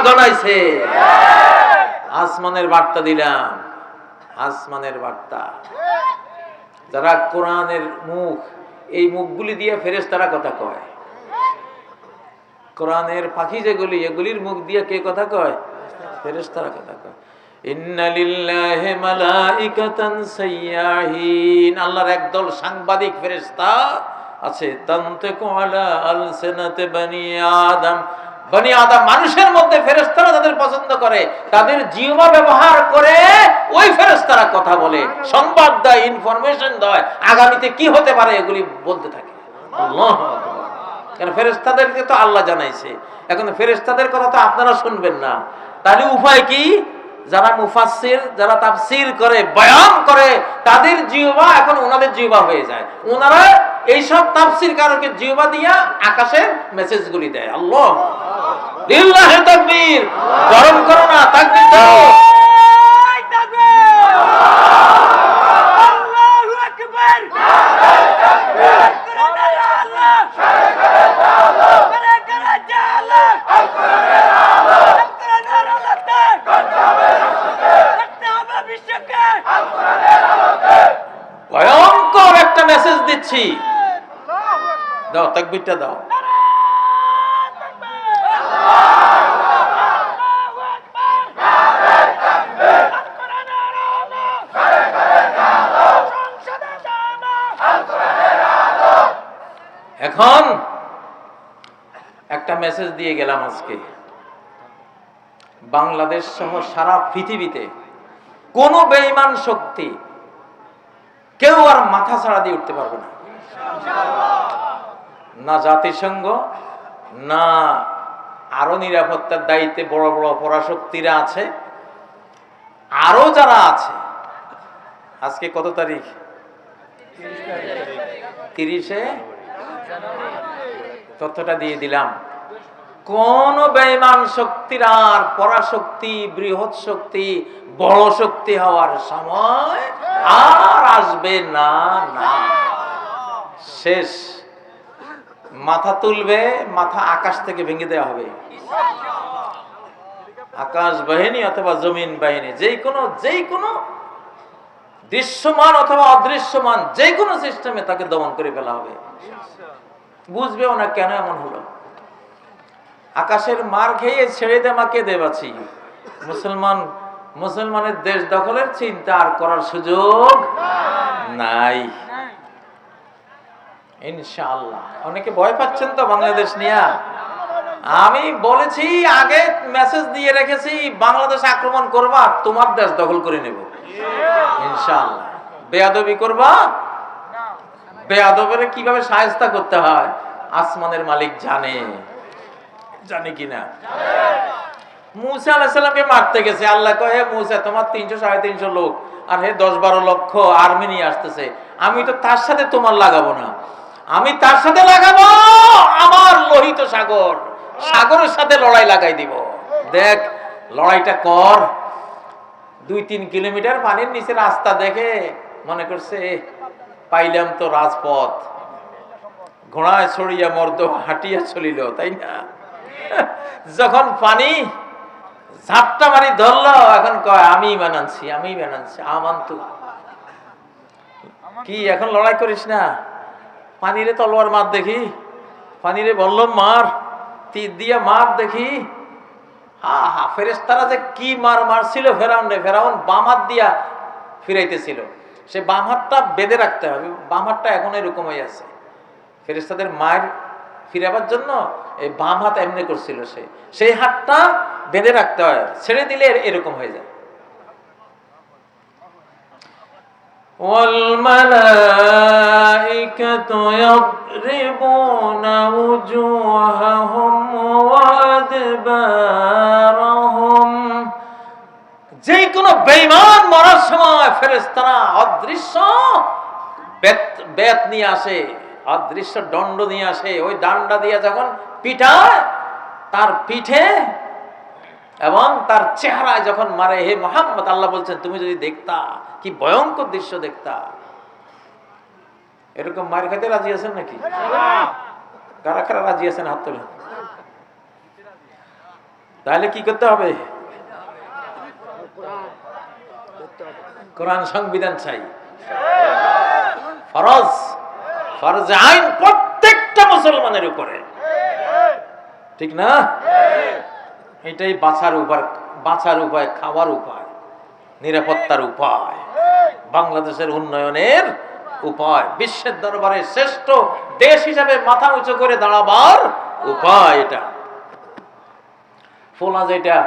জানাইছে আসমানের বার্তা দিলাম, আসমানের বার্তা। যারা কোরআনের মুখ, এই মুখগুলি দিয়ে ফেরেশতারা কথা কয়। কোরআনের পাখি যেগুলি, এগুলির মুখ দিয়ে কে কথা কয়? ফেরেশতারা কথা কয়। ইন্না লিল্লাহি মালাইকাতান সাইয়াহিন, আল্লাহর একদল সাংবাদিক ফেরেশতা আছে। তানতিকু আলা আলসিনাতি বনি আদম, বনি আদম মানুষের মধ্যে ফেরেশতারা তাদের পছন্দ করে, তাদের জিহ্বা ব্যবহার করে ওই ফেরেশতারা কথা বলে, সংবাদ দেয়, ইনফরমেশন দেয়, আগামীতে কি হতে পারে এগুলি বলতে থাকে। আল্লাহু আকবার। কারণ ফেরেশতাদেরকে তো আল্লাহ জানাইছে, এখন ফেরেশতাদের কথা তো আপনারা শুনবেন না। তাহলে উপায় কি? যারা মুফাসসির, যারা তাফসীর করে, বয়ান করে, তাদের জিহ্বা এখন ওনাদের জিহ্বা হয়ে যায়। ওনারা এইসব তাফসীর কারকে জিহ্বা দিয়া আকাশের মেসেজগুলি দেয়। আল্লাহ লিল্লাহি তাকবীর, গরম করো না, তাকবীর দাও। আল্লাহু আকবার, ভয়ঙ্কর একটা মেসেজ দিচ্ছি, দাও তাকবীরটা দাও। এখন একটা মেসেজ দিয়ে গেলাম আজকে, বাংলাদেশ সহ সারা পৃথিবীতে কোন বেঈমান শক্তি কেউ আর মাথা ছাড়া দিয়ে উঠতে পারবে না। না জাতিসংঘ, না আরো নিরাপত্তার দায়িত্বে বড় বড় পরাশক্তিরা আছে, আরো যারা আছে। আজকে কত তারিখ? 30-এ তথ্যটা দিয়ে দিলাম। কোন বেঈমান শক্তির আর পরাশক্তি, বৃহৎ শক্তি, বড় শক্তি হওয়ার সময় আর আসবে না। না, শেষ। মাথা তুলবে, মাথা আকাশ থেকে ভেঙে দেওয়া হবে। আকাশ বাহিনী অথবা জমিন বাহিনী, যেই কোনো দৃশ্যমান অথবা অদৃশ্যমান যে কোনো সিস্টেমে তাকে দমন করে ফেলা হবে। বুঝবেও না কেন এমন হলো। আকাশের মার খেয়ে ছেড়ে দে মাকে দেবাছি। মুসলমানের দেশ দখলের চিন্তা আর করার সুযোগ নাই ইনশাআল্লাহ। অনেকে ভয় পাচ্ছেন তো বাংলাদেশ নিয়ে। আমি বলেছি, আগে মেসেজ দিয়ে রেখেছি, বাংলাদেশ আক্রমণ করবা, তোমার দেশ দখল করে নেব ইনশাআল্লাহ। বেয়াদবি করবা, বেয়াদবের কিভাবে শায়েস্তা করতে হয় আসমানের মালিক জানে কিনা। মুসা আলাইহিস সালামকে মারতে গেছে, আল্লাহ কয়, হে মুসা, তোমার 300-350 লোক আর হে 10-12 লক্ষ আর্মি নিয়ে আসতেছে, আমি তো তার সাথে তোমার লাগাবো না, আমি তার সাথে লাগাবো আমার লোহিত সাগরের সাথে লড়াই লাগাই দিব। দেখ লড়াইটা কর। 2-3 কিলোমিটার পানির নিচে রাস্তা দেখে মনে করছে পাইলাম তো রাজপথ, ঘোড়ায় ছড়িয়া মর্দ হাঁটিয়া চলিল, তাই না? যখন পানি ঝাপটা মারি ধরলো, এখন কয় আমি বানাচ্ছি আমান্তু। কি এখন লড়াই করিস না? পানিরে তলোয়ার মার দেখি, পানিরে বলল মার, তীর দিয়া মার দেখি। ফেরেশতারা যে কি মারছিল ফেরাউন বাম হাত দিয়া ফিরাইতেছিল, সে বাম হাতটা বেঁধে রাখতে হবে। বাম হাতটা এখন এরকম হয়ে আছে। ফেরেশতাদের মায়ের ফিরাবার জন্য এই বাম হাত এমনি করছিল, সেই হাতটা বেঁধে রাখতে হয়, ছেড়ে দিলে এরকম হয়ে যায়। والملائكة يضربون وجوههم وأدبارهم, যে কোনো বেঈমান মরার সময় ফেরেশতারা অদৃশ্য বেত নিয়ে আসে, অদৃশ্য দণ্ড নিয়ে আসে। ওই ডান্ডা দিয়ে যখন পিটায় তার পিঠে এবং তার চেহারায় যখন মারে, হে মুহাম্মদ, আল্লাহ বলছেন তুমি যদি দেখতা কি ভয়ঙ্কর দৃশ্য দেখতা। এরকম মার খাইতে রাজি আছেন নাকি? কারা কারা রাজি আছেন হাত তোলেন। তাহলে কি করতে হবে? কোরআন সংবিধান চাই, ফরজ, ফরজ আইন প্রত্যেকটা মুসলমানের উপরে, ঠিক না? এটাই বাঁচার উপায়, খাওয়ার উপায়, নিরাপত্তার উপায়, বাংলাদেশের উন্নয়নের উপায়, বিশ্বের দরবারে শ্রেষ্ঠ দেশ হিসাবে মাথা উঁচু করে দাঁড়াবার উপায় এটা। ফোলা যেটা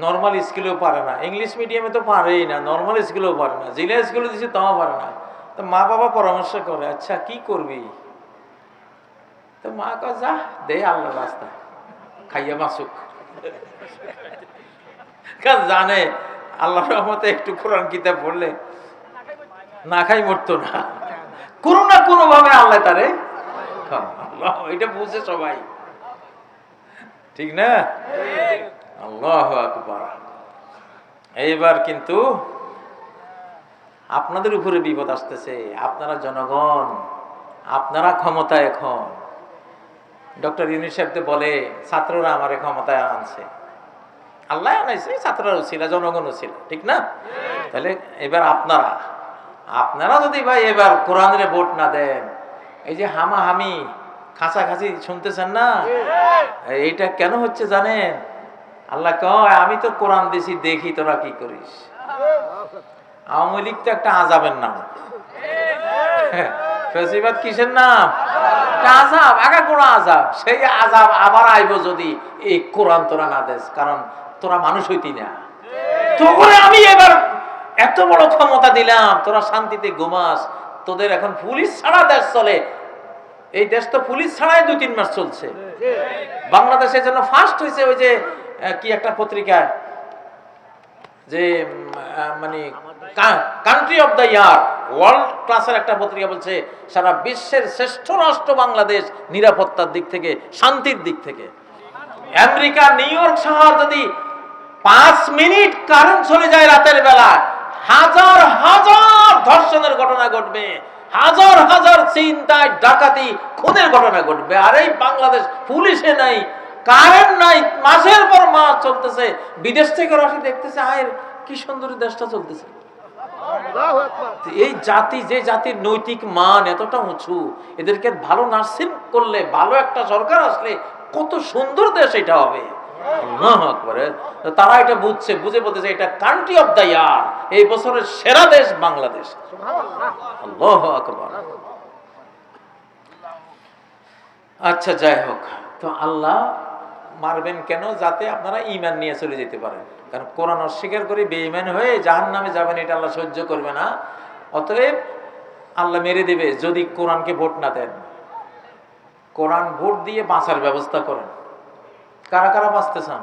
নর্মাল স্কুলেও পারে না, ইংলিশ মিডিয়ামে তো পারেই না, নর্মাল স্কুলেও পারে না, জিলা স্কুলে দিচ্ছে তাও পারে না। তো মা বাবা পরামর্শ করে, আচ্ছা কি করবি? তো মা কয় যা দে আল্লাহ রাস্তা, খাইয়া বাঁচুক। জানে আল্লাহর রহমতে একটু কোরআন কিতাব পড়লে না খাই মরতো না, কোনো না কোনো ভাবে আল্লাহ তারে, এটা বুঝে সবাই, ঠিক না? আল্লাহু আকবার। এইবার কিন্তু আপনাদের উপরে বিপদ আসতেছে, আপনারা জনগণ, আপনারা ক্ষমতা। এখন ডক্টর ইউনূস সাহেব বলে ছাত্ররা আমারে ক্ষমতায় আনছে, আল্লাহ আনাইছে, ছাত্ররাও ছিল, জনগণও ছিল, ঠিক না? তাহলে এবার আপনারা যদি ভাই এবার কোরআনের ভোট না দেন, এই যে হামাহামি খাঁচাখাঁচি শুনতেছেন না, এইটা কেন হচ্ছে জানেন? আল্লাহ কয় আমি তো কোরআন দিছি, দেখি তোরা কি করিস। আওয়ামী লীগ তো একটা আযাবের নাম, ফেসিবাদ কিসের নাম? আযাব, আগা কোরআন আযাব, সেই আযাব আবার আইব যদি এই কোরআন তোরা না দেস, কারণ তোরা মানুষ হইতি না। তোরে আমি এবার এত বড় ক্ষমতা দিলাম, তোরা শান্তিতে ঘুমাস, তোদের এখন পুলিশ ছাড়া দেশ চলে। এই দেশ তো পুলিশ ছাড়াই 2-3 মাস চলছে। বাংলাদেশের জন্য ফার্স্ট হয়েছে ওই যে কি একটা পত্রিকায়, যে মানে country of the year, world ক্লাসের একটা পত্রিকা বলছে সারা বিশ্বের শ্রেষ্ঠ রাষ্ট্র বাংলাদেশ, নিরাপত্তার দিক থেকে, শান্তির দিক থেকে। আমেরিকা নিউ ইয়র্ক শহর যদি 5 মিনিট কারেন্ট চলে যায় রাতের বেলা, হাজার হাজার ধর্ষণের ঘটনা ঘটবে, হাজার হাজার চিন্তায় ডাকাতি খুনের ঘটনা ঘটবে। আর এই বাংলাদেশ পুলিশে নাই, কারেন্ট নাই, মাসের পর মাস চলতেছে, বিদেশ থেকে আসে দেখতেছে আয়ের কি সুন্দর দেশটা চলতেছে। এই জাতি, যে জাতির নৈতিক মান এতটা উঁচু, এদেরকে ভালো নার্সিং করলে, ভালো একটা সরকার আসলে কত সুন্দর দেশ এটা হবে। তারা এটা বুঝছে, বুঝে বলতেছে এটা কান্ট্রি অফ দ্য ইয়ার, এই বছরের সেরা দেশ বাংলাদেশ। আল্লাহু আকবার। আচ্ছা যাই হোক, তো আল্লাহ মারবেন কেন? যাতে আপনারা ঈমান নিয়ে চলে যেতে পারেন। কারণ কোরআন অস্বীকার করে বেঈমান হয়ে জাহান্নামে যাবেন, এটা আল্লাহ সহ্য করবে না। অতএব আল্লাহ মেরে দেবে যদি কোরআনকে ভোট না দেন। কোরআন ভোট দিয়ে বাঁচার ব্যবস্থা করেন। কারা কারা বাঁচতে চান?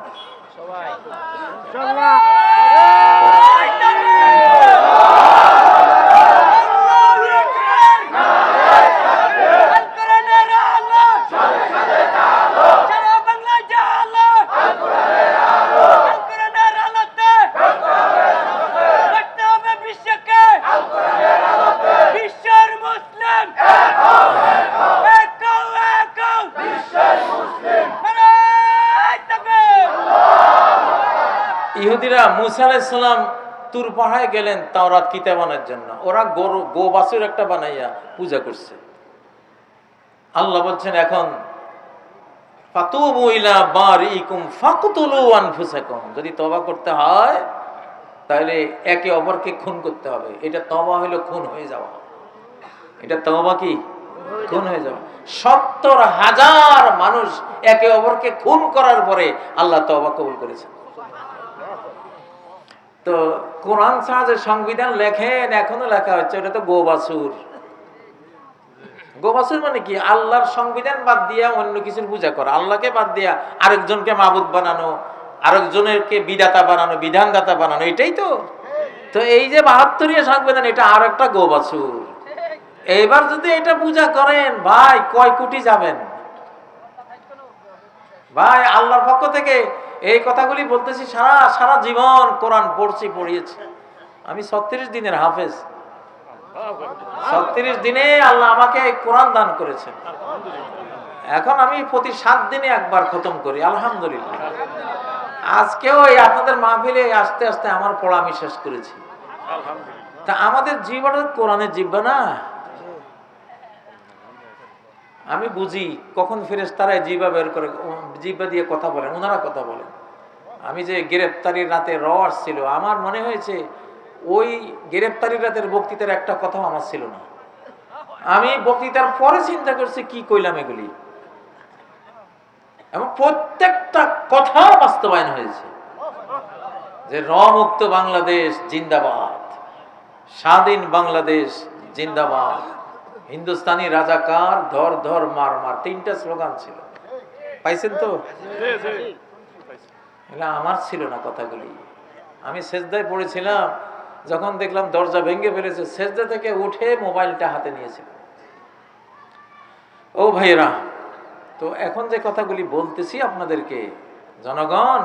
ইহুদিরা মুসা আলাইহিস সালাম তুর পাহাড়ে গেলেন তাওরাত কিতাব আনার জন্য, ওরা গো বাছুর একটা বানাইয়া পূজা করছে। আল্লাহ বলছেন এখন ফাতুবু ইলা বারিকুম ফাকতুলু আনফুসাকুম, যদি তওবা করতে হয় তাহলে একে অপরকে খুন করতে হবে। এটা তওবা হলো খুন হয়ে যাওয়া, এটা তওবা কি? খুন হয়ে যাওয়া। 70,000 মানুষ একে অপরকে খুন করার পরে আল্লাহ তওবা কবুল করেছেন। তো কোরআন ছাড়া যে সংবিধান লেখেন, এখনো লেখা হচ্ছে, ওটা তো গোবাছুর। গোবাছুর মানে কি? আল্লাহর সংবিধান বাদ দিয়া অন্য কিছুর পূজা করা, আল্লাহকে বাদ দিয়া আরেকজনকে মাবুদ বানানো, আরেকজনেরকে বিধাতা বানানো, বিধানদাতা বানানো, এটাই তো। তো এই যে 72 সংবিধান, এটা আর একটা গোবাছুর। এইবার যদি এটা পূজা করেন ভাই, কয় কোটি যাবেন ভাই। আল্লাহর পক্ষ থেকে এই কথাগুলি বলতেছি, সারা জীবন কোরআন পড়িয়েছি আমি। 36 দিনের হাফেজ, 36 দিনে আল্লাহ আমাকে কোরআন দান করেছেন। এখন আমি প্রতি 7 দিনে একবার খতম করি, আলহামদুলিল্লাহ। আজকেও এই আপনাদের মাহফিলে আস্তে আস্তে আমার পড়া আমি শেষ করেছি। তা আমাদের জিহ্বাটা কোরআনের জিহ্বা না। আমি বুঝি কখন ফেরেশতারা জিহ্বা বের করে, জিহ্বা দিয়ে কথা বলেন, ওনারা কথা বলেন। আমি যে গ্রেফতারির রাতে রস ছিল, আমার মনে হয়েছে ওই গ্রেফতারির রাতের বক্তৃতার একটা কথাও আমার ছিল না। আমি বক্তৃতার পরে চিন্তা করছি কি কইলাম এগুলি, এবং প্রত্যেকটা কথা বাস্তবায়ন হয়েছে। যে মুক্ত বাংলাদেশ জিন্দাবাদ, স্বাধীন বাংলাদেশ জিন্দাবাদ, হিন্দুস্তানি রাজাকার ধর ধর মার মার, তিনটা স্লোগান ছিল। পাইছেন তো? আমার ছিল না কথাগুলি। আমি সেজদায় পড়েছিলাম, যখন দেখলাম দরজা ভেঙে ফেলেছে, সেজদা থেকে উঠে মোবাইলটা হাতে নিয়েছিল। ও ভাইরা, তো এখন যে কথাগুলি বলতেছি আপনাদেরকে, জনগণ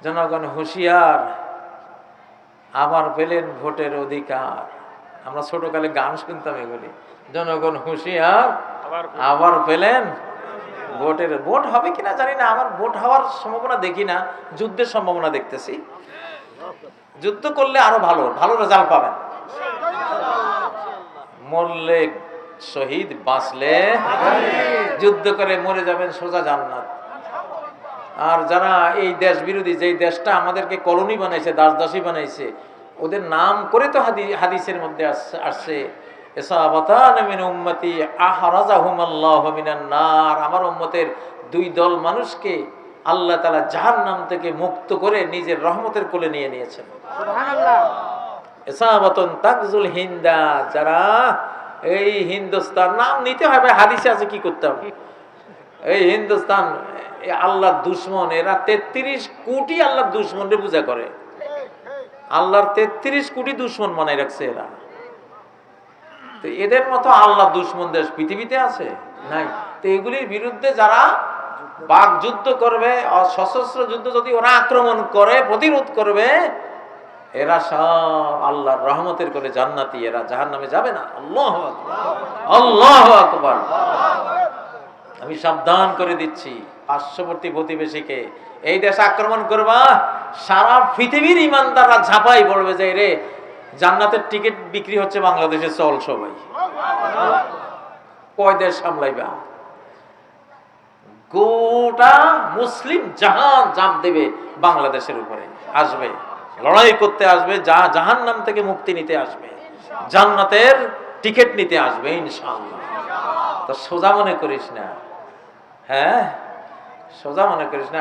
জনগণ হুঁশিয়ার, আবার পেলেন ভোটের অধিকার। আমরা ছোটকালে গান শুনতাম এগুলি, জনগণ হুঁশিয়ার আবার পেলেন ভোটের। ভোট হবে কিনা জানি না, আমার ভোট হওয়ার সম্ভাবনা দেখি না, যুদ্ধের সম্ভাবনা দেখতেছি। যুদ্ধ করলে আরো ভালো ভালো রেজাল্ট পাবেন। মরলে শহীদ, বাঁচলে যুদ্ধ করে মরে যাবেন সোজা জান্নাত। আর যারা এই দেশ বিরোধী, যেই দেশটা আমাদেরকে কলোনি বানাইছে, দাসদাসী বানাইছে, ওদের নাম করে তো হাদিসের মধ্যে আসছে, আমার উম্মতের দুই দল মানুষকে আল্লাহ তাআলা জাহান্নাম থেকে মুক্ত করে নিজের রহমতের কোলে নিয়ে নিয়েছেন। ইসাবাতুন তাকজুল হিন্দা, যারা এই হিন্দুস্তান নাম নিতে হয় ভাই, হাদিসে আছে কি করতে হবে। এই হিন্দুস্তান আল্লাহর দুশ্মন, এরা 33 কোটি আল্লাহর দুশ্মনরে পূজা করে। আল্লাহর 33 কোটি দুশ্মন বানাই রাখছে এরা। তো এদের মতো আল্লাহর দুশ্মন দেশ পৃথিবীতে আছে? নাই। তো এগুলির বিরুদ্ধে যারা বাক যুদ্ধ করবে, সশস্ত্র যুদ্ধ যদি ওরা আক্রমণ করে, প্রতিরোধ করবে, এরা সব আল্লাহর রহমতের করে জান্নাতি, এরা জাহান্নামে যাবে না। আল্লাহু আকবার, আল্লাহু আকবার। আমি সাবধান করে দিচ্ছি পার্শ্ববর্তী প্রতিবেশীকে, এই দেশ আক্রমণ করবা, সারা পৃথিবীর ইমানদাররা ঝাঁপাই পড়বে যে রে জান্নাতের টিকিট বিক্রি হচ্ছে বাংলাদেশে, চল সবাই। কয় দেশ সামলাইবা? গোটা মুসলিম জাহান জাপ দেবে বাংলাদেশের উপরে, আসবে লড়াই করতে, আসবে জাহান্নাম থেকে মুক্তি নিতে আসবে, জান্নাতের টিকিট নিতে আসবে ইনশাআল্লাহ। তো সোজা মনে করিস না, হ্যাঁ সোজা মনে করিস না।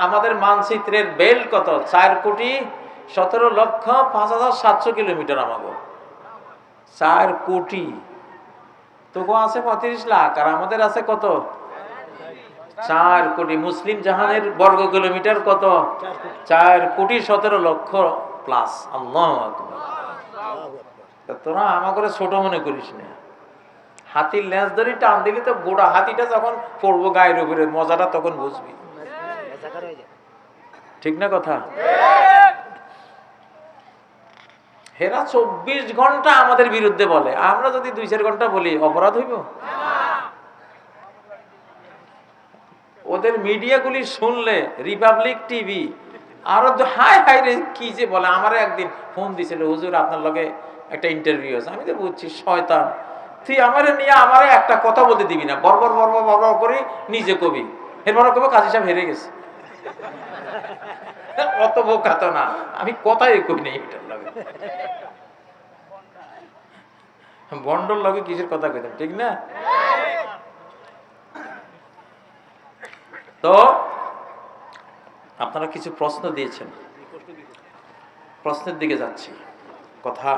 আমাদের মানচিত্রের বেল্ট কত? 4,17,05,700 কিলোমিটার। আমাগো 4 কোটি, তোকে আছে 35 লাখ, আর আমাদের আছে কত? 4 কোটি। মুসলিম জাহানের বর্গ কিলোমিটার কত? 4,17,00,000 প্লাস। আল্লাহু আকবার। তোরা আমাকে ছোট মনে করিস না। হাতির লেজ ধরে টান দিলে তো গোটা হাতিটা যখন পড়বো গায়ের উপরে, মজাটা তখন বুঝবি। ঠিক না কথা? হেরা 24 ঘন্টা আমাদের বিরুদ্ধে বলে, আমরা যদি 2-4 ঘন্টা বলি অপরাধ হইব? ওদের মিডিয়াগুলি শুনলে, রিপাবলিক টিভি আরো হাই হাই রে কি যে বলে। আমার একদিন ফোন দিছিল, হুজুর আপনার লগে একটা ইন্টারভিউ আছে। আমি তো বুঝছি শয়তান, তুই আমারে নিয়ে আমারে একটা কথা বলতে দিবি না, বর্বর বর্বর বর্বর করে নিজে কবি, এরপর কবে কাজী সাহেব হেরে গেছে। অত বোকা তো না, আমি কথাই কই নেই এটার লগে। বন্ডর লগে কিসের কথা কইতাম, ঠিক না? তো আপনারা কিছু প্রশ্ন দিয়েছেন, প্রশ্নের দিকে যাচ্ছি। কথা